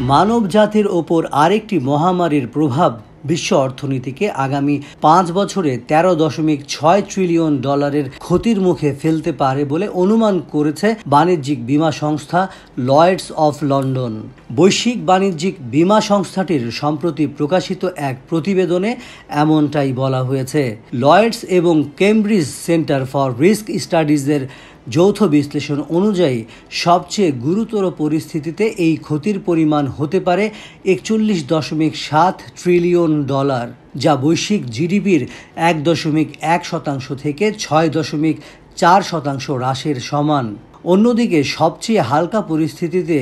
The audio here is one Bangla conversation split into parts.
মানবজাতির ওপর আরেকটি মহামারীর প্রভাব বিশ্ব অর্থনীতিকে আগামী 5 বছরে 13.6 ট্রিলিয়ন ডলারের ক্ষতির মুখে ফেলতে পারে বলে অনুমান করেছে বাণিজ্যিক বীমা সংস্থা লয়েডস অফ লন্ডন। বৈশ্বিক বাণিজ্যিক বীমা সংস্থাটির সম্প্রতি প্রকাশিত এক প্রতিবেদনে এমনটাই বলা হয়েছে। লয়েডস এবং কেমব্রিজ সেন্টার ফর রিস্ক স্টাডিজের যৌথ বিশ্লেষণ অনুযায়ী সবচেয়ে গুরুতর পরিস্থিতিতে এই ক্ষতির পরিমাণ হতে পারে 41.7 ট্রিলিয়ন ডলার, যা বৈশ্বিক জিডিপির 1.1% থেকে 6.4% হ্রাসের সমান। অন্যদিকে সবচেয়ে হালকা পরিস্থিতিতে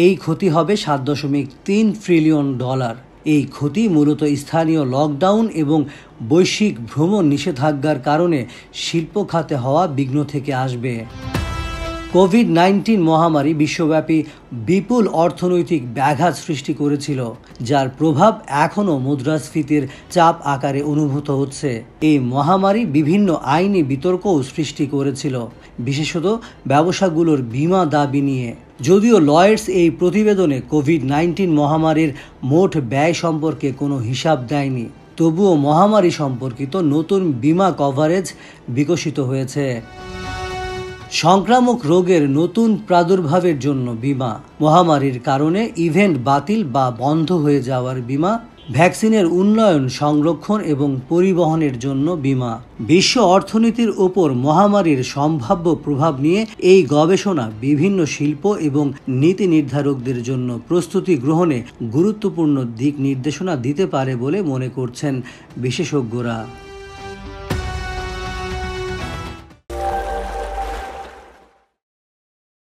এই ক্ষতি হবে 7.3 ট্রিলিয়ন ডলার। এই ক্ষতি মূলত স্থানীয় লকডাউন এবং বৈশ্বিক ভ্রমণ নিষেধাজ্ঞার কারণে শিল্প খাতে হওয়া বিঘ্ন থেকে আসবে। কোভিড-19 মহামারী বিশ্বব্যাপী বিপুল অর্থনৈতিক ব্যাঘাত সৃষ্টি করেছিল, যার প্রভাব এখনও মুদ্রাস্ফীতির চাপ আকারে অনুভূত হচ্ছে। এই মহামারী বিভিন্ন আইনি বিতর্কও সৃষ্টি করেছিল, বিশেষত ব্যবসাগুলোর বীমা দাবি নিয়ে। যদিও লয়েডস এই প্রতিবেদনে কোভিড-19 মহামারীর মোট ব্যয় সম্পর্কে কোনো হিসাব দেয়নি, তবুও মহামারী সম্পর্কিত নতুন বীমা কভারেজ বিকশিত হয়েছে। সংক্রামক রোগের নতুন প্রাদুর্ভাবের জন্য বীমা, মহামারীর কারণে ইভেন্ট বাতিল বা বন্ধ হয়ে যাওয়ার বীমা, ভ্যাকসিনের উন্নয়ন, সংরক্ষণ এবং পরিবহনের জন্য বীমা। বিশ্ব অর্থনীতির ওপর মহামারীর সম্ভাব্য প্রভাব নিয়ে এই গবেষণা বিভিন্ন শিল্প এবং নীতি নির্ধারকদের জন্য প্রস্তুতি গ্রহণে গুরুত্বপূর্ণ দিক নির্দেশনা দিতে পারে বলে মনে করছেন বিশেষজ্ঞরা।